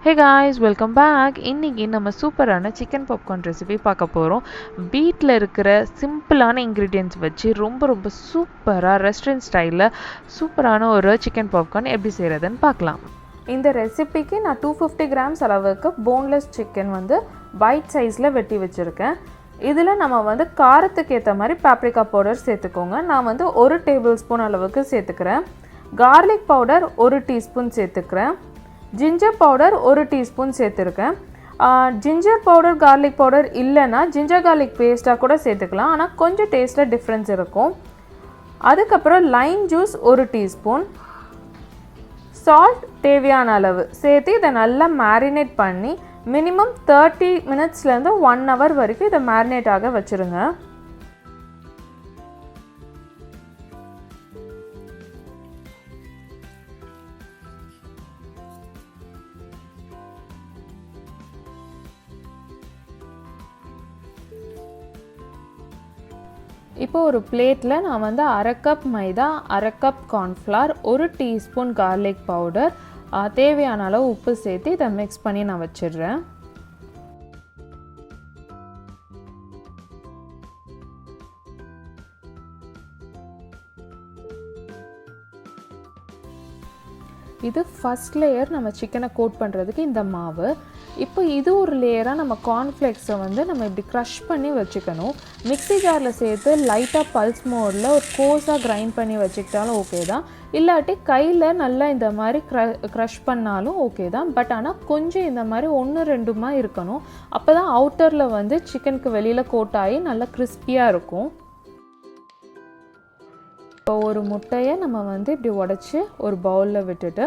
Hey guys, welcome back. இன்னைக்கு நம்ம சூப்பரான சிக்கன் பாப்கார்ன் ரெசிபி பார்க்க போகிறோம். வீட்டில் இருக்கிற சிம்பிளான இன்க்ரீடியன்ட்ஸ் வச்சு ரொம்ப சூப்பராக ரெஸ்டாரண்ட் ஸ்டைலில் சூப்பரான ஒரு சிக்கன் பாப்கார்ன் எப்படி செய்கிறதுன்னு பார்க்கலாம். இந்த ரெசிபிக்கு நான் 250 கிராம்ஸ் அளவுக்கு போன்லெஸ் சிக்கன் பைட் சைஸில் வெட்டி வச்சுருக்கேன். இதில் நம்ம காரத்துக்கு ஏற்ற மாதிரி பாப்ரிகா பவுடர் சேர்த்துக்கோங்க. நான் 1 டேபிள் ஸ்பூன் அளவுக்கு சேர்த்துக்கிறேன். கார்லிக் பவுடர் 1 டீஸ்பூன் சேர்த்துக்கிறேன். ஜிஞ்சர் பவுடர் 1 டீஸ்பூன் சேர்த்துருக்கேன். ஜிஞ்சர் பவுடர் கார்லிக் பவுடர் இல்லைன்னா ஜிஞ்சர் கார்லிக் பேஸ்ட்டாக கூட சேர்த்துக்கலாம். ஆனால் கொஞ்சம் டேஸ்ட்டில் டிஃப்ரென்ஸ் இருக்கும். அதுக்கப்புறம் லைம் ஜூஸ் 1 டீஸ்பூன், சால்ட் தேவையான அளவு சேர்த்து இதை நல்லா மேரினேட் பண்ணி மினிமம் 30 மினிட்ஸ்லேருந்து 1 ஹவர் வரைக்கும் இதை மேரினேட் ஆக வச்சுருங்க. இப்போ ஒரு பிளேட்டில் நான் 1/2 கப் மைதா, 1/2 cup cornflour, 1 teaspoon garlic powder, தேவையான அளவு உப்பு சேர்த்து இதை மிக்ஸ் பண்ணி நான் வச்சிடுறேன். இது ஃபஸ்ட் லேயர் நம்ம சிக்கனை கோட் பண்ணுறதுக்கு இந்த மாவு. இப்போ இது ஒரு லேயராக நம்ம கார்ன்ஃப்ளேக்ஸை நம்ம இப்படி க்ரஷ் பண்ணி வச்சுக்கணும். மிக்ஸி ஜாரில் சேர்த்து லைட்டாக பல்ஸ் மோடில் ஒரு கோஸாக கிரைண்ட் பண்ணி வச்சுக்கிட்டாலும் ஓகே தான். இல்லாட்டி கையில் நல்லா இந்த மாதிரி க்ரஷ் பண்ணாலும் ஓகே தான். பட் ஆனால் கொஞ்சம் இந்த மாதிரி 1-2 இருக்கணும். அப்போ தான் அவுட்டரில் சிக்கனுக்கு வெளியில் கோட் ஆகி நல்லா கிறிஸ்பியாக இருக்கும். இப்போ ஒரு முட்டையை நம்ம இப்படி உடச்சி ஒரு பவுலில் விட்டுட்டு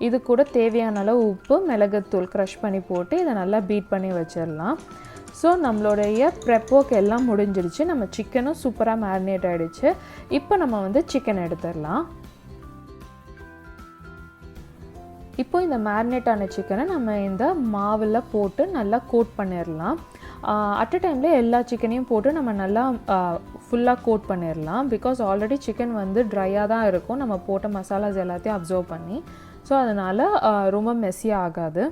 இது கூட தேவையான அளவு உப்பு, மிளகுத்தூள் க்ரஷ் பண்ணி போட்டு இதை நல்லா பீட் பண்ணி வச்சிடலாம். ஸோ நம்மளுடைய ப்ரெப் ஒர்க் எல்லாம் முடிஞ்சிடுச்சு. நம்ம சிக்கனும் சூப்பராக மேரினேட் ஆகிடுச்சு. இப்போ நம்ம சிக்கன் எடுத்துடலாம். இப்போ இந்த மேரினேட் ஆன சிக்கனை நம்ம இந்த மாவில் போட்டு நல்லா கோட் பண்ணிடலாம். அட் அ டைமில் எல்லா சிக்கனையும் போட்டு நம்ம நல்லா ஃபுல்லாக கோட் பண்ணிடலாம். பிகாஸ் ஆல்ரெடி சிக்கன் ட்ரையாக தான் இருக்கும் நம்ம போட்ட மசாலாஸ் எல்லாத்தையும் அப்சர்வ் பண்ணி. ஸோ அதனால் ரொம்ப மெஸ்ஸியாக ஆகாது.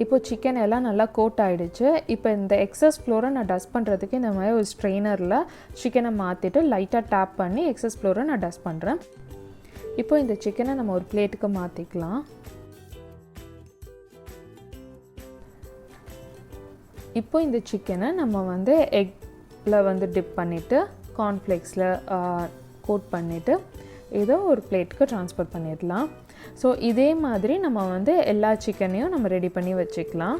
இப்போ சிக்கன் எல்லாம் நல்லா கோட் ஆகிடுச்சு. இப்போ இந்த எக்ஸஸ் ஃப்ளோரை நான் டஸ்ட் பண்ணுறதுக்கு இந்த மாதிரி ஒரு ஸ்ட்ரெயினரில் சிக்கனை மாற்றிட்டு லைட்டாக டேப் பண்ணி எக்ஸஸ் ஃப்ளோரை நான் டஸ்ட் பண்ணுறேன். இப்போ இந்த சிக்கனை நம்ம ஒரு பிளேட்டுக்கு மாற்றிக்கலாம். இப்போ இந்த சிக்கனை நம்ம எக்கில் டிப் பண்ணிவிட்டு கார்ன்ஃப்ளேக்ஸில் கோட் பண்ணிவிட்டு இதை ஒரு பிளேட்டுக்கு ட்ரான்ஸ்ஃபர் பண்ணிடலாம். ஸோ இதே மாதிரி நம்ம எல்லா சிக்கனையும் நம்ம ரெடி பண்ணி வச்சுக்கலாம்.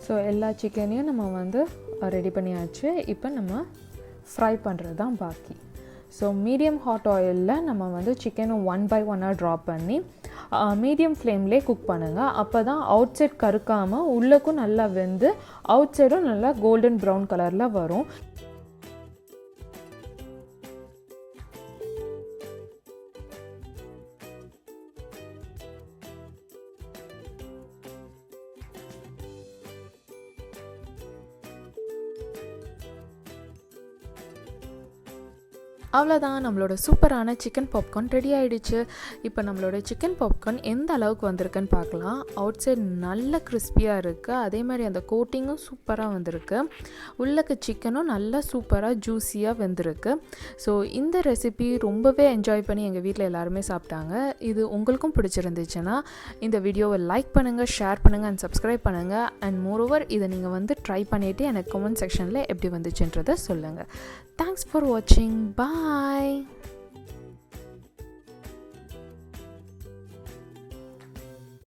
ஸோ எல்லா சிக்கனையும் நம்ம ரெடி பண்ணியாச்சு. இப்போ நம்ம ஃப்ரை பண்ணுறது தான் பாக்கி. ஸோ மீடியம் ஹாட் ஆயிலில் நம்ம சிக்கனை 1 by 1 ட்ராப் பண்ணி மீடியம் ஃப்ளேம்லேயே குக் பண்ணுங்கள். அப்போ தான் அவுட் சைட் கருக்காமல் உள்ளுக்கும் நல்லா வெந்து அவுட் சைடும் நல்லா கோல்டன் ப்ரௌன் கலரில் வரும். அவ்வளோதான், நம்மளோட சூப்பரான சிக்கன் பாப்கார்ன் ரெடி ஆகிடுச்சு. இப்போ நம்மளோட சிக்கன் பாப்கார்ன் எந்த அளவுக்கு வந்திருக்குன்னு பார்க்கலாம். அவுட் சைட் நல்ல கிறிஸ்பியாக இருக்குது. அதே மாதிரி அந்த கோட்டிங்கும் சூப்பராக வந்திருக்கு. உள்ளக்கு சிக்கனும் நல்லா சூப்பராக ஜூஸியாக வெந்திருக்கு. ஸோ இந்த ரெசிபி ரொம்பவே என்ஜாய் பண்ணி எங்கள் வீட்டில் எல்லாருமே சாப்பிட்டாங்க. இது உங்களுக்கும் பிடிச்சிருந்துச்சுன்னா இந்த வீடியோவை லைக் பண்ணுங்கள், ஷேர் பண்ணுங்கள் அண்ட் சப்ஸ்கிரைப் பண்ணுங்கள். அண்ட் மோரோவர் இதை நீங்கள் ட்ரை பண்ணிவிட்டு எனக்கு கமெண்ட் செக்ஷனில் எப்படி வந்துச்சுன்றதை சொல்லுங்கள். தேங்க்ஸ் ஃபார் வாட்சிங். Bye.